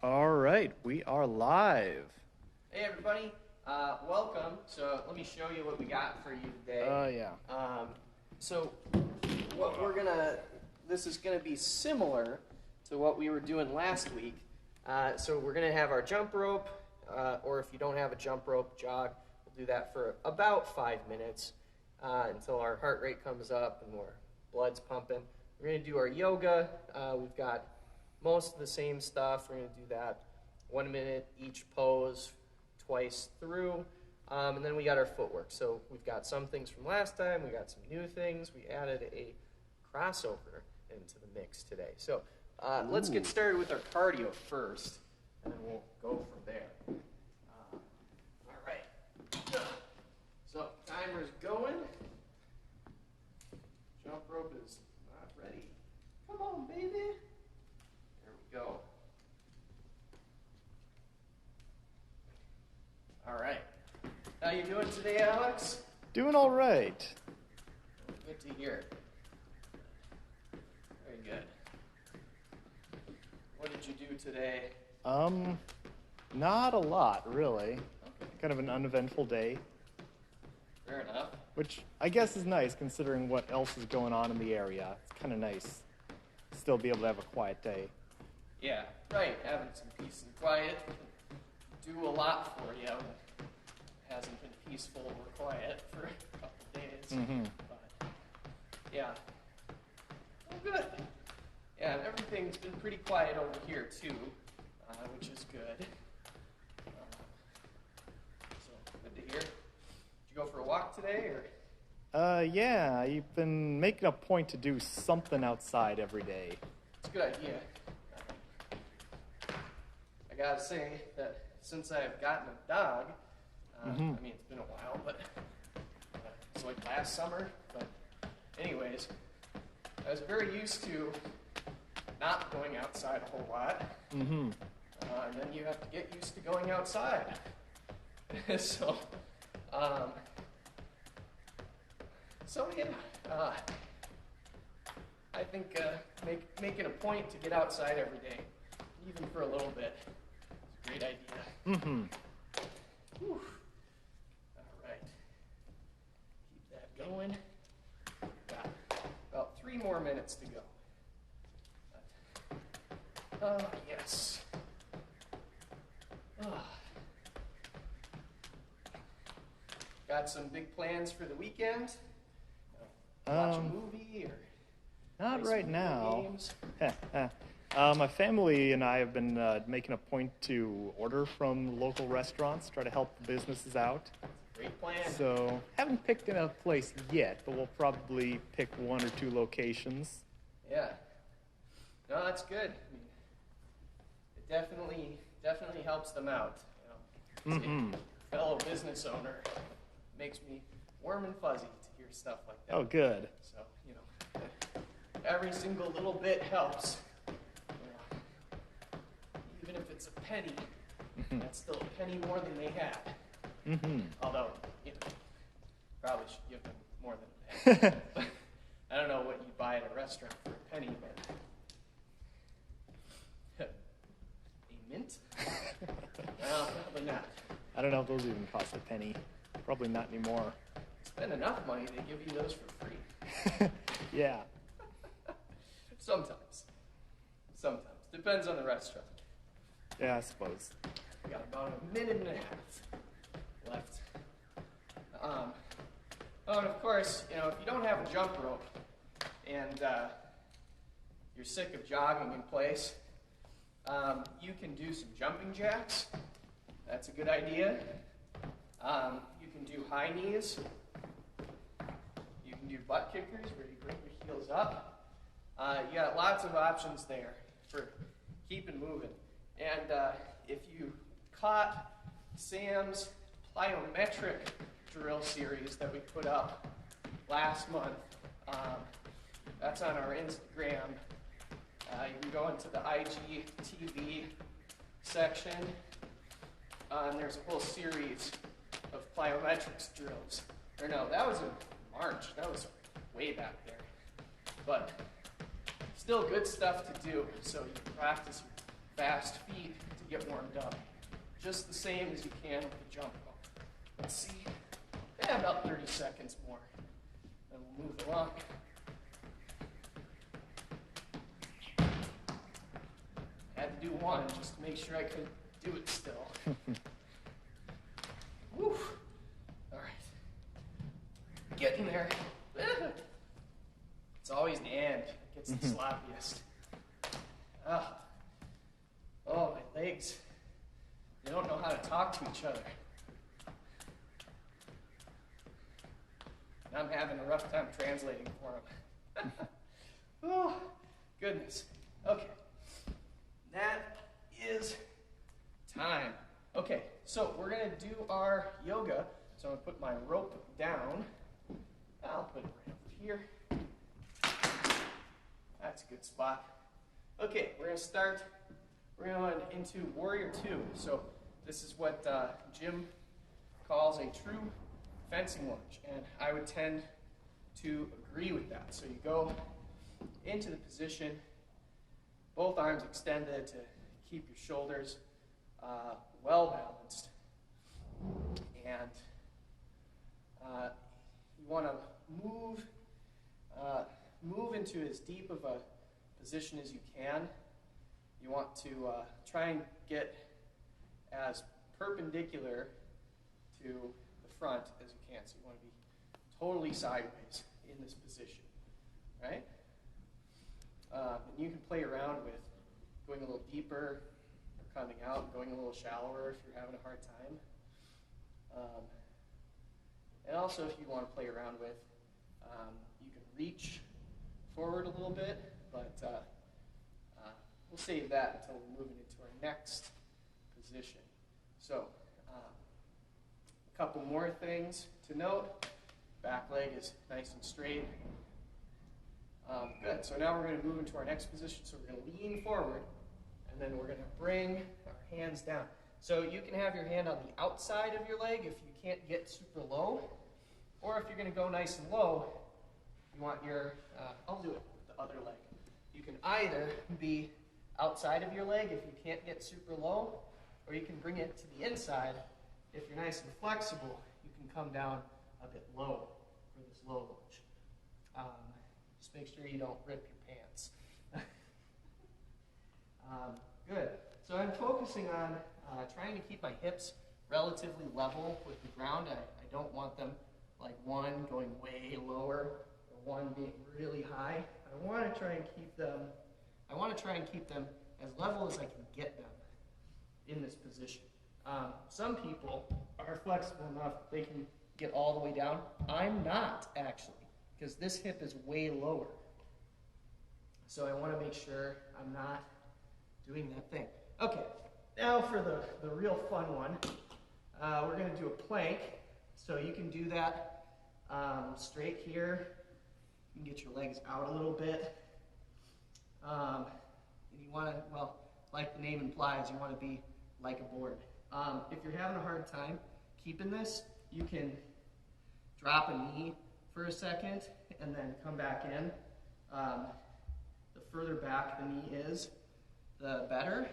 All right, we are live. Hey everybody, welcome. So let me show you what we got for you today. Yeah. So what this is gonna be similar to what we were doing last week. So we're gonna have our jump rope, or if you don't have a jump rope, jog. We'll do that for about 5 minutes until our heart rate comes up and more blood's pumping. We're gonna do our yoga. We've got most of the same stuff. We're gonna do that 1 minute each pose, twice through, and then we got our footwork. So we've got some things from last time, we got some new things. We added a crossover into the mix today. So let's get started with our cardio first, and then we'll go from there. All right. So timer's going. Jump rope is not ready. Come on, baby. There we go. All right. How you doing today, Alex? Doing all right. Good to hear. Very good. What did you do today? Not a lot, really. Okay. Kind of an uneventful day, Fair enough. which I guess is nice considering what else is going on in the area. It's kind of nice to still be able to have a quiet day. Yeah, right. Having some peace and quiet do a lot for you. It hasn't been peaceful or quiet for a couple days. Mm-hmm. But yeah. Well, good. Yeah, and everything's been pretty quiet over here too, which is good. So good to hear. Did you go for a walk today, or? Yeah, I've been making a point to do something outside every day. It's a good idea. I gotta say that since I've gotten a dog, I mean, it's been a while, but it's like last summer. But anyways, I was very used to not going outside a whole lot. Mm-hmm. And then you have to get used to going outside. So yeah, I think making a point to get outside every day, even for a little bit, is a great idea. Mm-hmm. Whew. All right. Keep that going. Got about 3 more minutes to go. Yes. Got some big plans for the weekend? Watch a movie or Not play right some now. video games? My family and I have been making a point to order from local restaurants, try to help the businesses out. Great plan. So, haven't picked a place yet, but we'll probably pick 1 or 2 locations. Yeah. No, that's good. I mean, it definitely helps them out. You know, Mm-hmm. as a fellow business owner, makes me warm and fuzzy to hear stuff like that. Oh, good. So, you know, every single little bit helps. You know, even if it's a penny, that's still a penny more than they had. Mm-hmm. Although, you know, probably should give them more than a penny. I don't know what you buy at a restaurant for a penny, but a mint? No, probably not. I don't know if those even cost a penny. Probably not anymore. Spend enough money, they give you those for free. Yeah. Sometimes. Depends on the restaurant. Yeah, I suppose. We got about a minute and a half left. Oh, and of course, you know, if you don't have a jump rope and you're sick of jogging in place, you can do some jumping jacks. That's a good idea. You can do high knees. You can do butt kickers where you bring your heels up. You got lots of options there for keeping moving. And if you caught Sam's plyometric drill series that we put up last month, that's on our Instagram. You can go into the IGTV section, and there's a whole series of plyometrics drills. Or no, that was in March. That was way back there. But still good stuff to do, so you can practice fast feet to get warmed up, just the same as you can with the jump rope. Let's see. Yeah, about 30 seconds more. Then we'll move along. I had to do one just to make sure I could do it still. Woo. All right. Getting there. It's always the end that gets the sloppiest. Oh, my legs. They don't know how to talk to each other. And I'm having a rough time translating for them. Oh, goodness. Okay. That is time. Okay, so we're going to do our yoga. So I'm going to put my rope down. I'll put it right over here. That's a good spot. Okay, we're going to start. We're going into Warrior 2. So this is what Jim calls a true fencing lunge, and I would tend to agree with that. So you go into the position, both arms extended to keep your shoulders well balanced, and you want to move into as deep of a position as you can. You want to try and get as perpendicular to the front as you can. So you want to be totally sideways in this position, right? And you can play around with going a little deeper or coming out and going a little shallower if you're having a hard time. And also if you want to play around with, you can reach forward a little bit, but we'll save that until we're moving into our next position. So, a couple more things to note. Back leg is nice and straight. Good. So now we're going to move into our next position. So we're going to lean forward, and then we're going to bring our hands down. So you can have your hand on the outside of your leg if you can't get super low, or if you're going to go nice and low, you want your, I'll do it with the other leg. You can either be outside of your leg if you can't get super low, or you can bring it to the inside. If you're nice and flexible, you can come down a bit low for this low lunge. Just make sure you don't rip your pants. Good. So I'm focusing on trying to keep my hips relatively level with the ground. I don't want them like one going way lower or one being really high. I want to try and keep them. I want to try and keep them as level as I can get them in this position. Some people are flexible enough that they can get all the way down. I'm not, actually, because this hip is way lower. So I want to make sure I'm not doing that thing. Okay, now for the real fun one. We're going to do a plank. So you can do that straight here. You can get your legs out a little bit. And you want to, well, like the name implies, you want to be like a board. If you're having a hard time keeping this, you can drop a knee for a second and then come back in. The further back the knee is, the better.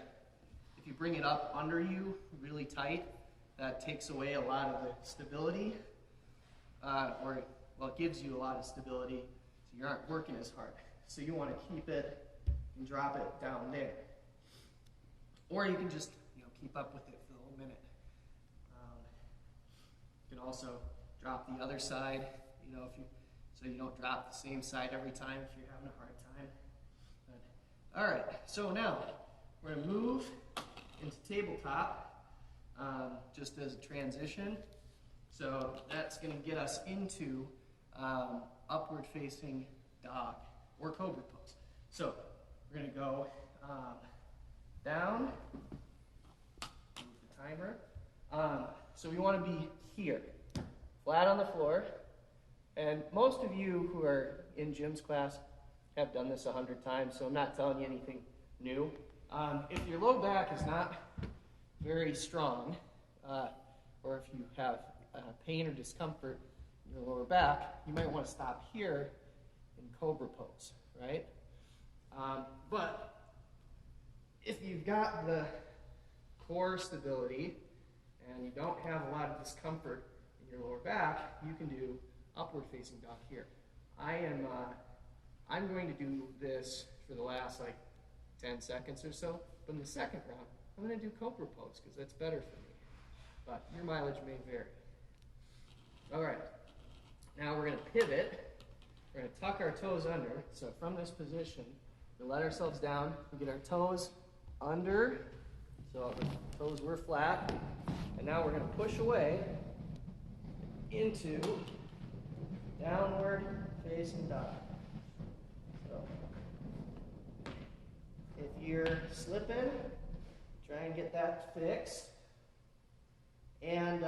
If you bring it up under you really tight, that takes away a lot of the stability, or, well, it gives you a lot of stability, so you aren't working as hard. So you want to keep it and drop it down there. Or you can just, keep up with it for a little minute. You can also drop the other side, so you don't drop the same side every time if you're having a hard time. But, all right, so now we're going to move into tabletop just as a transition. So that's going to get us into upward facing dog or cobra pose. So we're going to go down, move the timer. So we want to be here, flat on the floor. And most of you who are in Jim's class have done this 100 times, so I'm not telling you anything new. If your low back is not very strong, or if you have pain or discomfort in your lower back, you might want to stop here in cobra pose, right? But if you've got the core stability and you don't have a lot of discomfort in your lower back, you can do upward facing dog here. I'm going to do this for the last like 10 seconds or so, but in the second round, I'm going to do cobra pose because that's better for me. But your mileage may vary. All right, now we're going to pivot. We're going to tuck our toes under. So from this position, we let ourselves down. We get our toes under. So our toes were flat. And now we're going to push away into downward facing dog. So if you're slipping, try and get that fixed. And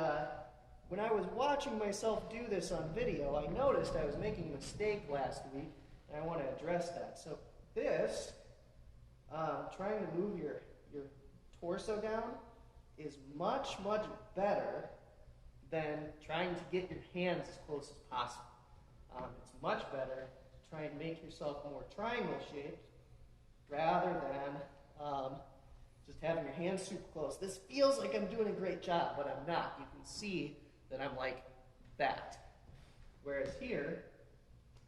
when I was watching myself do this on video, I noticed I was making a mistake last week, and I want to address that. So this, trying to move your torso down, is much, much better than trying to get your hands as close as possible. It's much better to try and make yourself more triangle shaped rather than just having your hands super close. This feels like I'm doing a great job, but I'm not. You can see that I'm like that. Whereas here,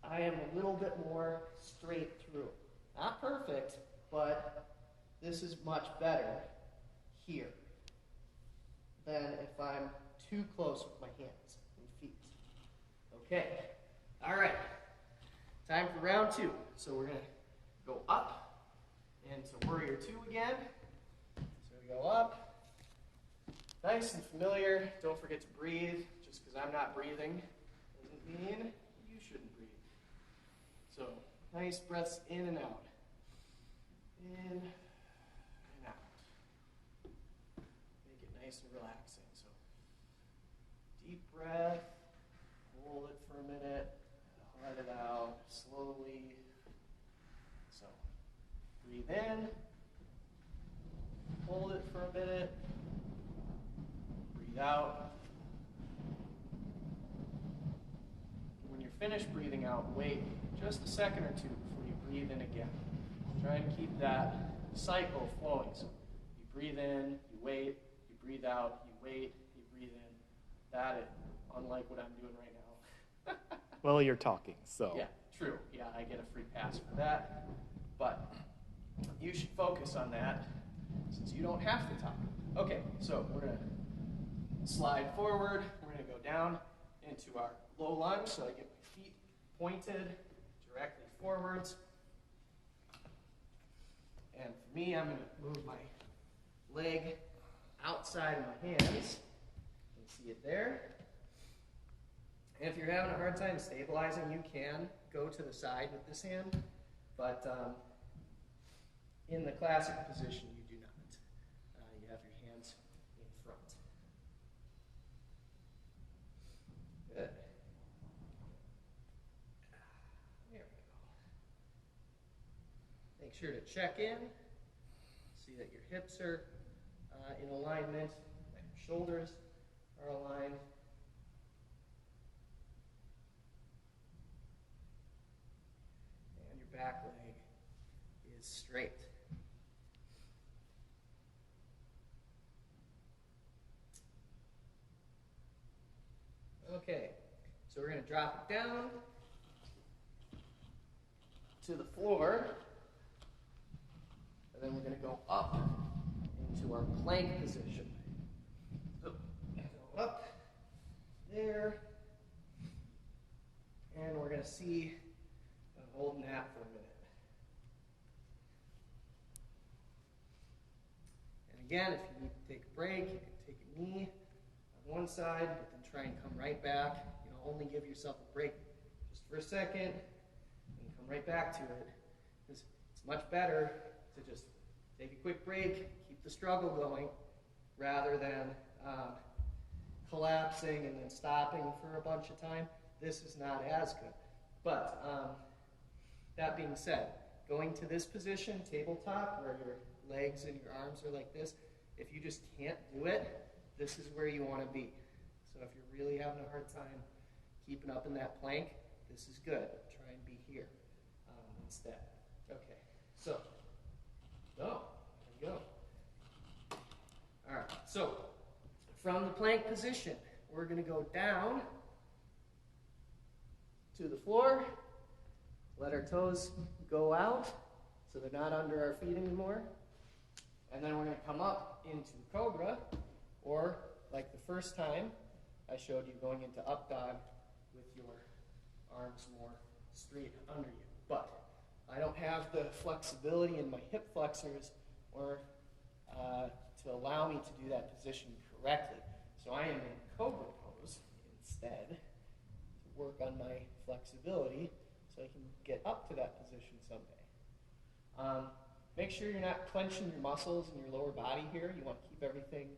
I am a little bit more straight through. Not perfect, but this is much better here than if I'm too close with my hands and feet. Okay, all right. Time for round two. So we're gonna go up into warrior two again. So we go up, nice and familiar. Don't forget to breathe. Just because I'm not breathing doesn't mean you shouldn't breathe. So nice breaths in and out. In and out. Make it nice and relaxing. So deep breath, hold it for a minute, let it out slowly. So breathe in, hold it for a minute, breathe out. When you're finished breathing out, wait just a second or two before you breathe in again. Try and keep that cycle flowing. So you breathe in, you wait, you breathe out, you wait, you breathe in. That is unlike what I'm doing right now. Well, you're talking, so. Yeah, true. Yeah, I get a free pass for that. But you should focus on that since you don't have to talk. Okay, so we're going to slide forward. We're going to go down into our low lunge. So I get my feet pointed directly forwards. And for me, I'm going to move my leg outside of my hands. You can see it there. And if you're having a hard time stabilizing, you can go to the side with this hand. But in the classic position, you do not. You have your hands in front. Good. There we go. Make sure to check in. See that your hips are in alignment, that your shoulders are aligned. And your back leg is straight. Okay, so we're going to drop it down to the floor, and then we're going to go up into our plank position. So, go up there, and we're going to see holding that for a minute. And again, if you need to take a break, you can take a knee on one side, but then try and come right back. You know, only give yourself a break just for a second, and come right back to it. It's much better to just take a quick break, keep the struggle going, rather than collapsing and then stopping for a bunch of time. This is not as good. But that being said, going to this position, tabletop, where your legs and your arms are like this, if you just can't do it, this is where you want to be. So if you're really having a hard time keeping up in that plank, this is good. Try and be here instead. Okay, so we go. All right, so from the plank position, we're going to go down to the floor, let our toes go out so they're not under our feet anymore, and then we're going to come up into cobra, or like the first time I showed you, going into up dog with your arms more straight under you. But I don't have the flexibility in my hip flexors or to allow me to do that position correctly. So I am in cobra pose instead to work on my flexibility so I can get up to that position someday. Make sure you're not clenching your muscles in your lower body here. You want to keep everything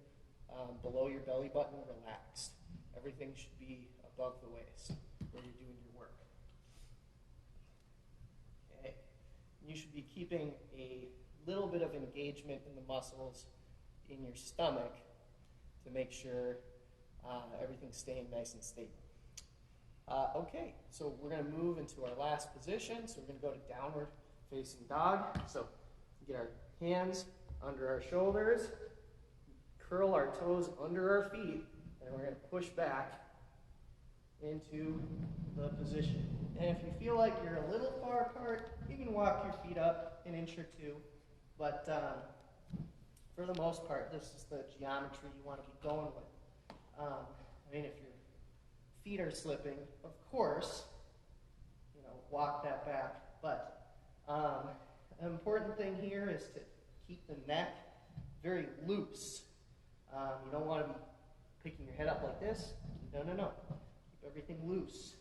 below your belly button relaxed. Everything should be above the waist where you're doing your work. Okay. You should be keeping a little bit of engagement in the muscles in your stomach to make sure everything's staying nice and stable. Okay, so we're going to move into our last position. So we're going to go to downward facing dog. So get our hands under our shoulders, curl our toes under our feet, and we're going to push back into the position. And if you feel like you're a little far apart, you can walk your feet up an inch or two. But for the most part, this is the geometry you want to be going with. I mean, if your feet are slipping, of course, walk that back. But an important thing here is to keep the neck very loose. You don't want to be picking your head up like this. No. Keep everything loose.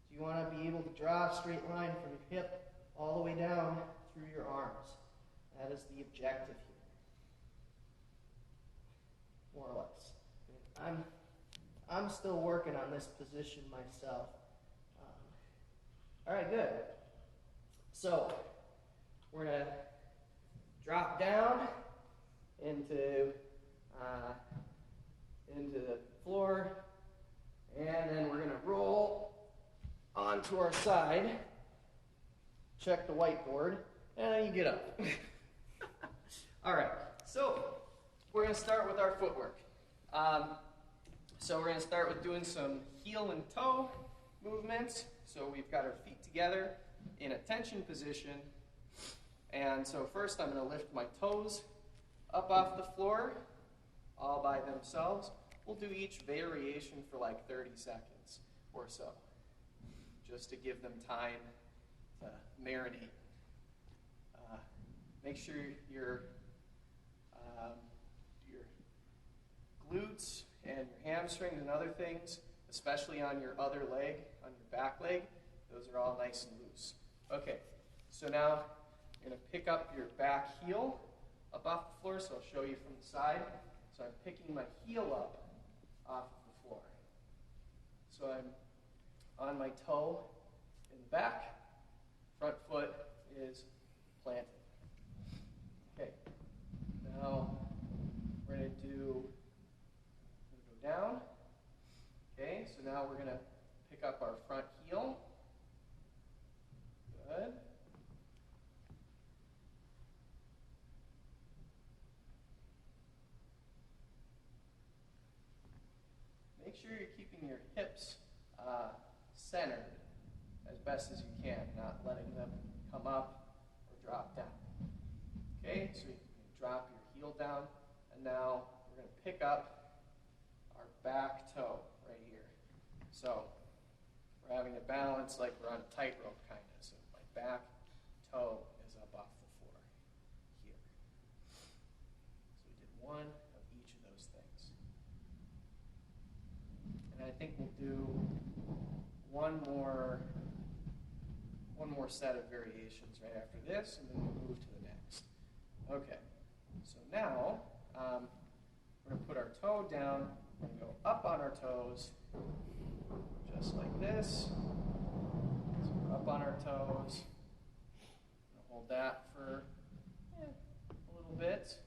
So you want to be able to draw a straight line from your hip all the way down through your arms. That is the objective here, more or less. I'm still working on this position myself. All right, good. So we're going to drop down into the floor, and then we're going to roll onto our side, check the whiteboard, and then you get up. All right, so we're going to start with our footwork. So we're going to start with doing some heel and toe movements. So we've got our feet together in a tension position. And so first I'm going to lift my toes up off the floor all by themselves. We'll do each variation for like 30 seconds or so, just to give them time to marinate. Make sure your glutes and your hamstrings and other things, especially on your other leg, on your back leg, those are all nice and loose. Okay, so now you're going to pick up your back heel up off the floor, so I'll show you from the side. So I'm picking my heel up off of the floor. So I'm on my toe in the back, front foot is planted. Okay, now we're going to go down. Okay, so now we're going to pick up our front heel. Good. Make sure you're keeping your hips centered as best as you can, not letting them come up or drop down. Okay, so you can drop your heel down, and now we're going to pick up our back toe right here. So we're having to balance like we're on a tightrope kind of. So my back toe is up off the floor here. So we did one of each of those things. And I think we'll do one more set of variations right after this, and then we'll move to the next. Okay, so now we're going to put our toe down, we're going to go up on our toes, just like this. So we're up on our toes. We'll hold that for a little bit.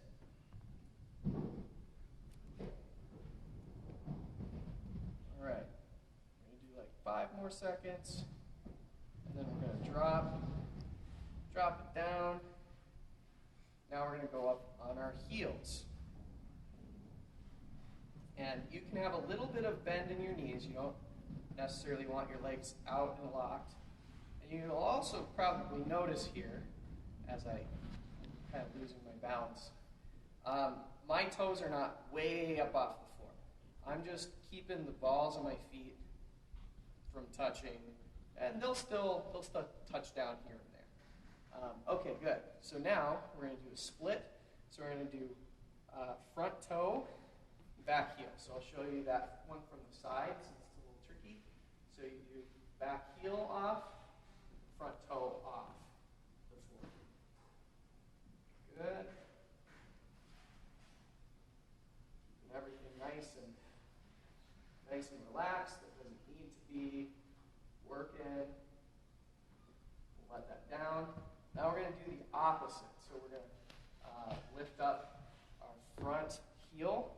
All right, we're going to do like 5 more seconds, and then we're going to drop it down. Now we're going to go up on our heels. And you can have a little bit of bend in your knees. You don't necessarily want your legs out and locked. And you'll also probably notice here, as I kind of losing my balance, my toes are not way up off the floor. I'm just keeping the balls of my feet from touching, and they'll still touch down here and there. Okay, good. So now we're going to do a split. So we're going to do front toe, back heel. So I'll show you that one from the side since it's a little tricky. So you do back heel off, front toe off the floor. Good. Keeping everything nice and relaxed. That doesn't need to be working. We'll let that down. Now we're going to do the opposite. So we're going to lift up our front heel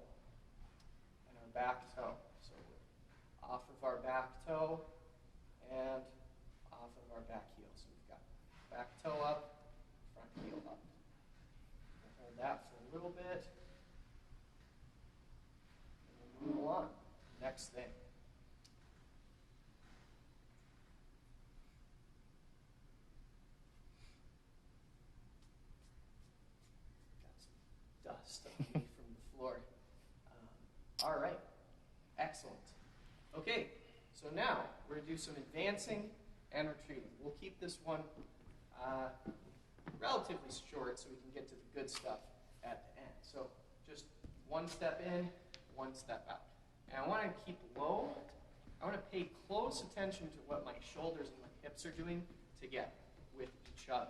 and our back toe. So we're off of our back toe and off of our back heel. So we've got back toe up, front heel up. We'll hold that for a little bit. And we'll move on. Next thing. Got some dust on me from the floor. All right. Excellent. Okay, so now we're going to do some advancing and retreating. We'll keep this one relatively short so we can get to the good stuff at the end. So just one step in, one step out. And I want to keep low. I want to pay close attention to what my shoulders and my hips are doing together with each other.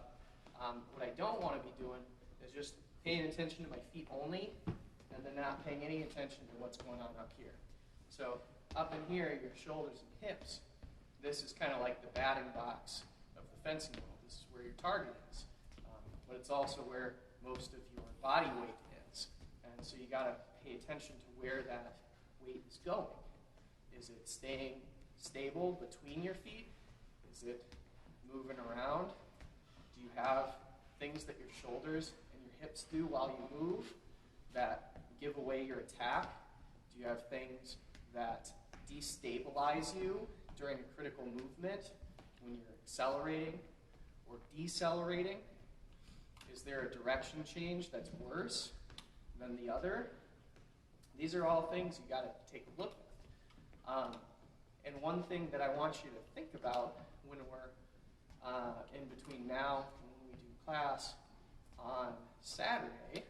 What I don't want to be doing is just paying attention to my feet only and then not paying any attention to what's going on up here. So up in here, your shoulders and hips, this is kind of like the batting box of the fencing world. This is where your target is. But it's also where most of your body weight is. And so you got to pay attention to where that weight is going. Is it staying stable between your feet? Is it moving around? Do you have things that your shoulders and your hips do while you move that give away your attack? Do you have things that destabilize you during a critical movement when you're accelerating or decelerating? Is there a direction change that's worse than the other? These are all things you got to take a look at. And one thing that I want you to think about when we're in between now and when we do class on Saturday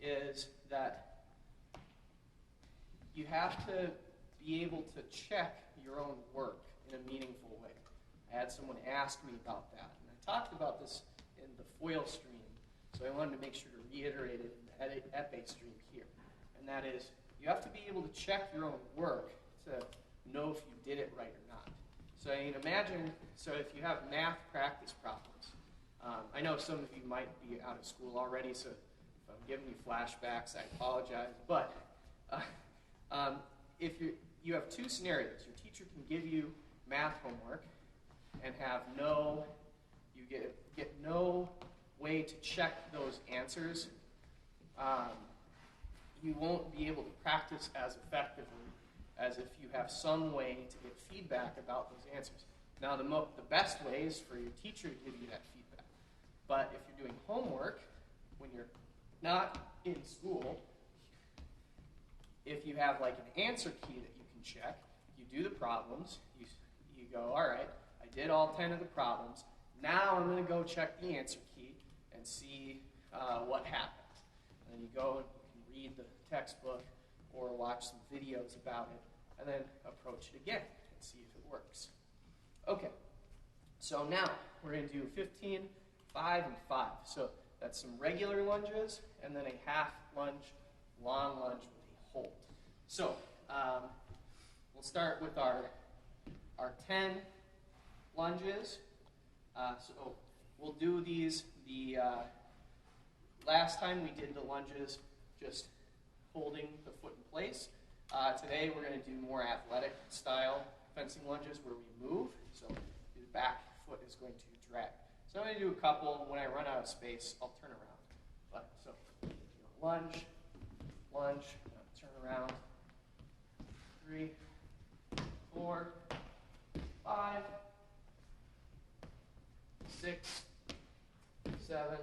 is that you have to be able to check your own work in a meaningful way. I had someone ask me about that, and I talked about this in the foil stream, so I wanted to make sure to reiterate it in the Epee stream here. And that is, you have to be able to check your own work to know if you did it right or not. So I mean, imagine, so if you have math practice problems, I know some of you might be out of school already, so if I'm giving you flashbacks, I apologize. But if you have two scenarios. Your teacher can give you math homework and have you get no way to check those answers. You won't be able to practice as effectively as if you have some way to get feedback about those answers. Now, the best way is for your teacher to give you that feedback. But if you're doing homework, when you're not in school, if you have like an answer key that you can check, you do the problems, you go, all right, I did all 10 of the problems, now I'm going to go check the answer key and see what happened. And then you go and you can read the textbook or watch some videos about it, and then approach it again and see if it works. Okay, so now we're going to do 15, 5, and 5. So that's some regular lunges, and then a half lunge, long lunge with a hold. So we'll start with our 10 lunges. So we'll do these the last time we did the lunges just holding the foot in place. Today we're going to do more athletic style fencing lunges where we move. So the back foot is going to drag. So I'm going to do a couple. When I run out of space, I'll turn around. But, so, lunge, lunge, turn around. 3, 4, 5, 6, 7,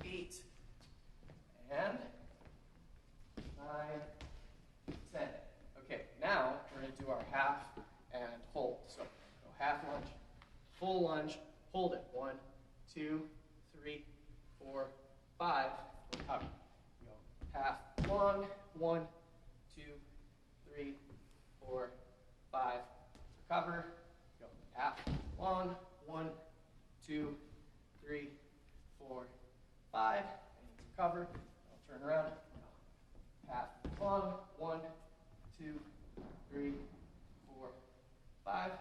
8, and 9, 10. Okay, now we're going to do our half and hold. So go half lunge, full lunge, hold it. 1, 2, 3, 4, 5. Recover. Go half long. 1, 2, 3, 4, 5. Recover. Go half long. 1, 2, 3, 4, 5. And recover. I'll turn around. Half long. 1, 2, 3, 4, 5.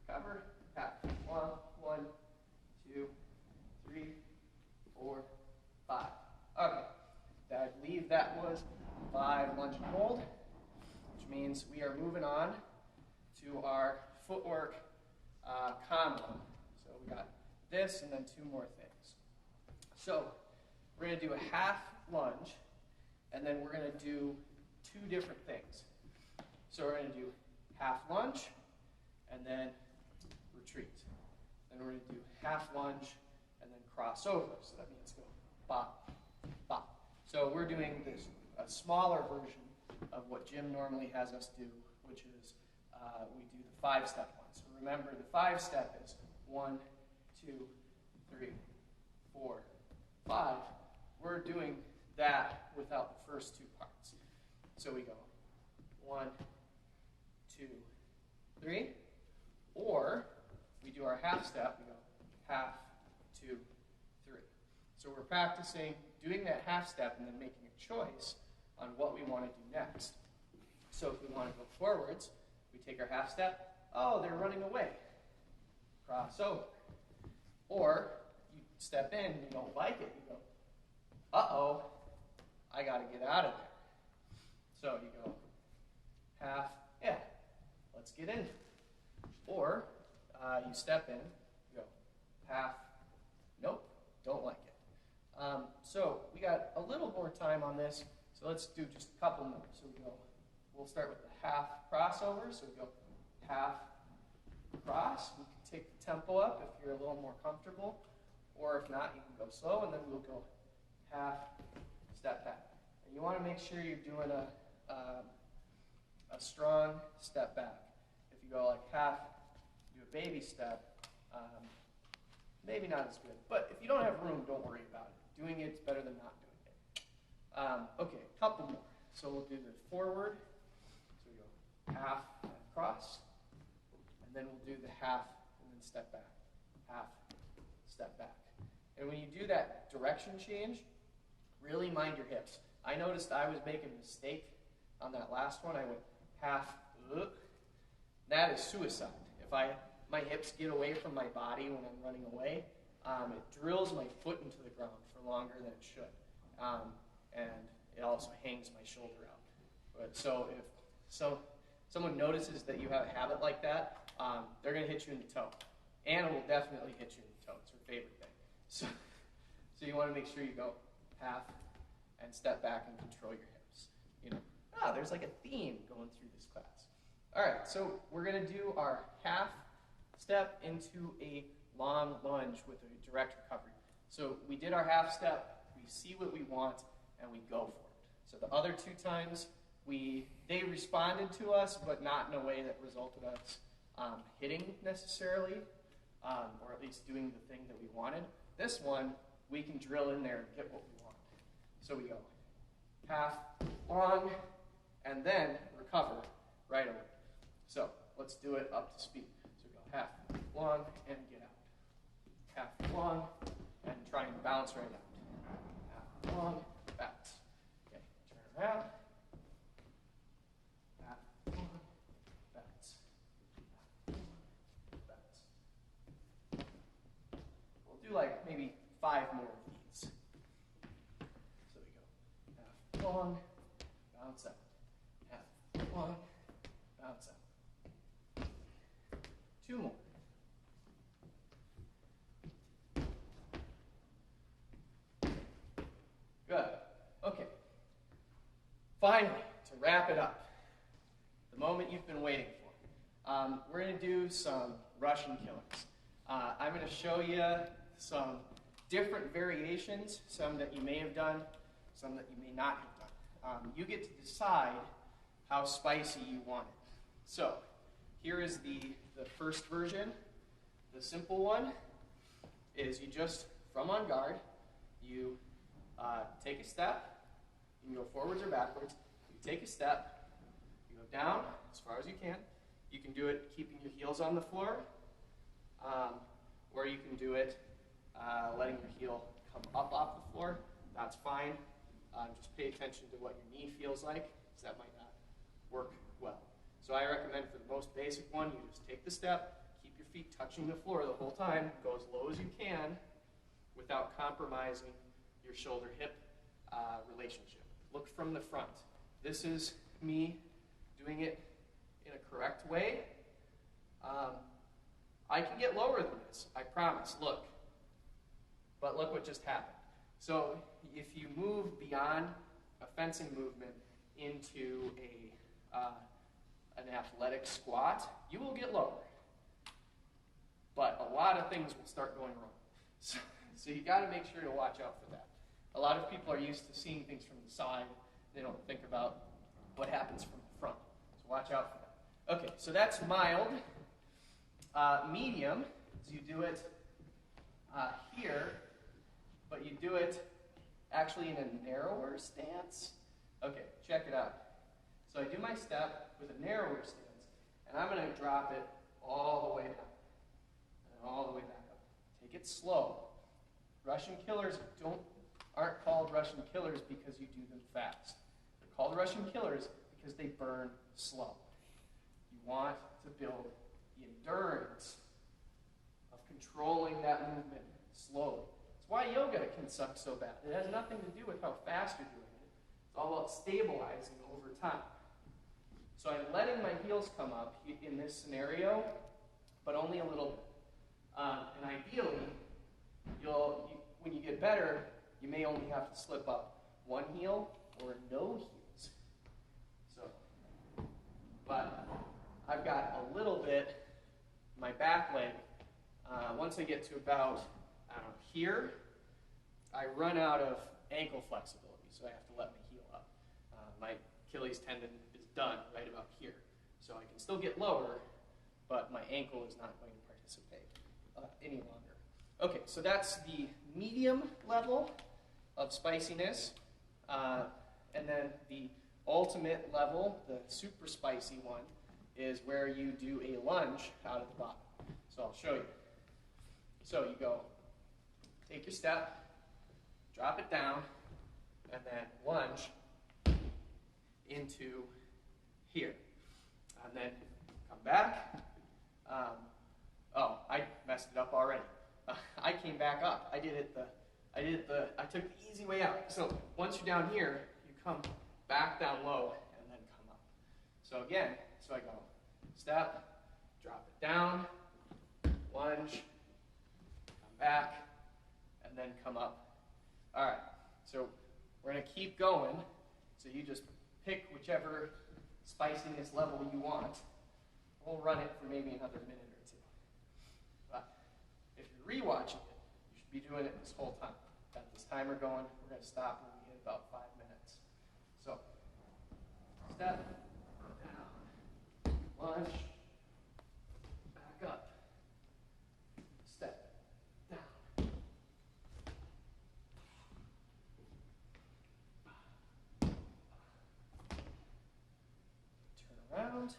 Recover. Half long. 1, 2, 3, 4, 5. Okay. I believe that was 5 lunge and hold, which means we are moving on to our footwork combo. So we got this and then 2 more things. So we're going to do a half lunge, and then we're going to do 2 different things. So we're going to do half lunge, and then retreat. Then we're going to do half lunge, and then cross over. So that means go bop, bop. So we're doing this a smaller version of what Jim normally has us do, which is we do the 5-step one. So remember, the 5-step is 1, 2, 3, 4, 5. We're doing that without the first 2 parts. So we go 1, 2, 3, or we do our half step. We go half, 2, 3. So we're practicing doing that half step and then making a choice on what we want to do next. So if we want to go forwards, we take our half step. Oh, they're running away. Cross over. Or you step in and you don't like it. You go, uh-oh, I got to get out of there. So you go half, yeah, let's get in. Or you step in, you go half, nope, don't like it. So we got a little more time on this, so let's do just a couple more. So we'll start with the half crossover. So we go half cross. We can take the tempo up if you're a little more comfortable, or if not, you can go slow, and then we'll go half step back. And you want to make sure you're doing a strong step back. If you go like half, do a baby step, maybe not as good. But if you don't have room, don't worry about it. Doing it's better than not doing it. Okay, a couple more. So we'll do the forward. So we go half and cross. And then we'll do the half and then step back. Half, step back. And when you do that direction change, really mind your hips. I noticed I was making a mistake on that last one. I went half, that is suicide. If my hips get away from my body when I'm running away, it drills my foot into the ground for longer than it should. And it also hangs my shoulder out. But so if someone notices that you have a habit like that, they're going to hit you in the toe. Anna will definitely hit you in the toe. It's her favorite thing. So you want to make sure you go half and step back and control your hips. You know, there's like a theme going through this class. All right, so we're going to do our half step into a long lunge with a direct recovery. So we did our half step, we see what we want, and we go for it. So the other 2 times, they responded to us, but not in a way that resulted us hitting necessarily, or at least doing the thing that we wanted. This one, we can drill in there and get what we want. So we go half, long, and then recover right away. So let's do it up to speed. So we go half, long, and get out. Half, long, and try and bounce right out. Half, long, bounce. Okay, turn around. Half, long, bounce. Half, long, bounce. We'll do like maybe 5 more of these. So we go half, long, bounce out. Half, long, bounce out. 2 more. Finally, to wrap it up, the moment you've been waiting for, we're going to do some Russian killers. I'm going to show you some different variations, some that you may have done, some that you may not have done. You get to decide how spicy you want it. So, here is the first version. The simple one is you just, from on guard, you take a step. You can go forwards or backwards. You take a step. You go down as far as you can. You can do it keeping your heels on the floor, or you can do it letting your heel come up off the floor. That's fine. Just pay attention to what your knee feels like, because that might not work well. So I recommend for the most basic one, you just take the step, keep your feet touching the floor the whole time, go as low as you can without compromising your shoulder-hip relationship. Look from the front. This is me doing it in a correct way. I can get lower than this, I promise. Look. But look what just happened. So if you move beyond a fencing movement into an athletic squat, you will get lower. But a lot of things will start going wrong. So you got to make sure to watch out for that. A lot of people are used to seeing things from the side. They don't think about what happens from the front. So watch out for that. Okay, so that's mild. Medium is you do it here, but you do it actually in a narrower stance. Okay, check it out. So I do my step with a narrower stance, and I'm going to drop it all the way down and all the way back up. Take it slow. Russian killers aren't called Russian killers because you do them fast. They're called Russian killers because they burn slow. You want to build the endurance of controlling that movement slowly. That's why yoga can suck so bad. It has nothing to do with how fast you're doing it. It's all about stabilizing over time. So I'm letting my heels come up in this scenario, but only a little bit. And ideally, when you get better, you may only have to slip up one heel or no heels. So, but I've got a little bit, my back leg, once I get to about, here, I run out of ankle flexibility, so I have to let my heel up. My Achilles tendon is done right about here. So I can still get lower, but my ankle is not going to participate any longer. Okay, so that's the medium level of spiciness. And then the ultimate level, the super spicy one, is where you do a lunge out of the bottom. So I'll show you. So you go, take your step, drop it down, and then lunge into here. And then come back. I messed it up already. I came back up. I took the easy way out. So once you're down here, you come back down low and then come up. So again, I go step, drop it down, lunge, come back, and then come up. All right, so we're going to keep going. So you just pick whichever spiciness level you want. We'll run it for maybe another minute or two. But if you're rewatching it, you should be doing it this whole time. Got this timer going. We're going to stop when we hit about 5 minutes. So, step, down, lunge, back up, step, down. Turn around.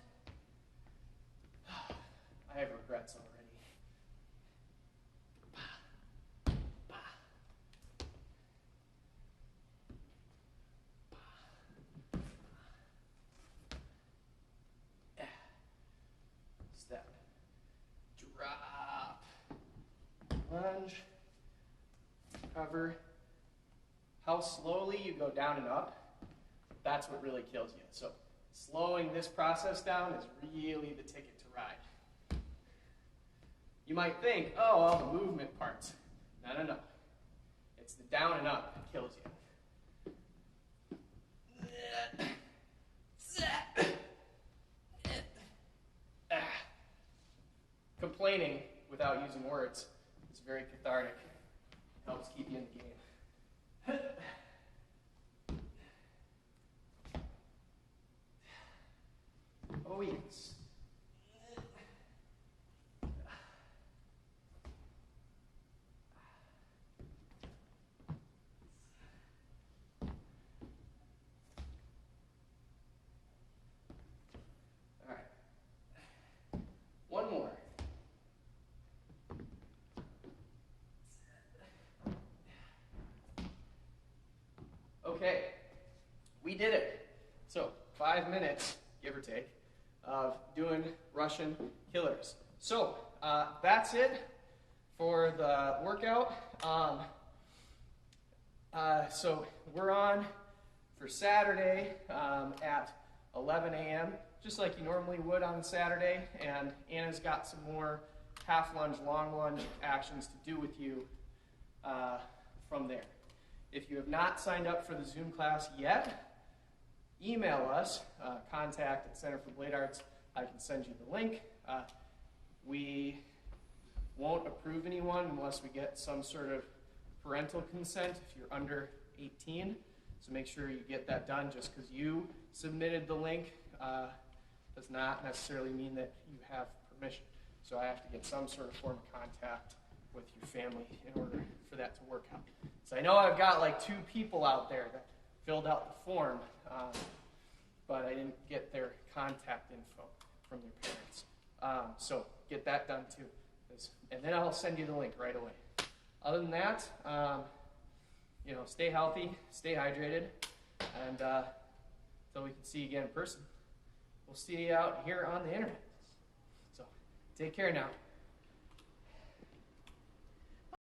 I have regrets already. Step, drop, lunge, cover. How slowly you go down and up, that's what really kills you. So slowing this process down is really the ticket to ride. You might think, oh, all the movement parts. No. It's the down and up that kills you. explaining without using words is very cathartic. Helps keep you in the game. Oh, yes. All right. One more. Okay, we did it. So 5 minutes, give or take, of doing Russian killers. So that's it for the workout. So we're on for Saturday at 11 a.m., just like you normally would on Saturday. And Anna's got some more half lunge, long lunge actions to do with you from there. If you have not signed up for the Zoom class yet, email us, contact at Center for Blade Arts. I can send you the link. We won't approve anyone unless we get some sort of parental consent if you're under 18. So make sure you get that done. Just because you submitted the link does not necessarily mean that you have permission. So I have to get some sort of form of contact with your family in order for that to work out. So I know I've got like 2 people out there that filled out the form, but I didn't get their contact info from their parents. So get that done too. And then I'll send you the link right away. Other than that, stay healthy, stay hydrated, and until we can see you again in person, we'll see you out here on the internet. So take care now.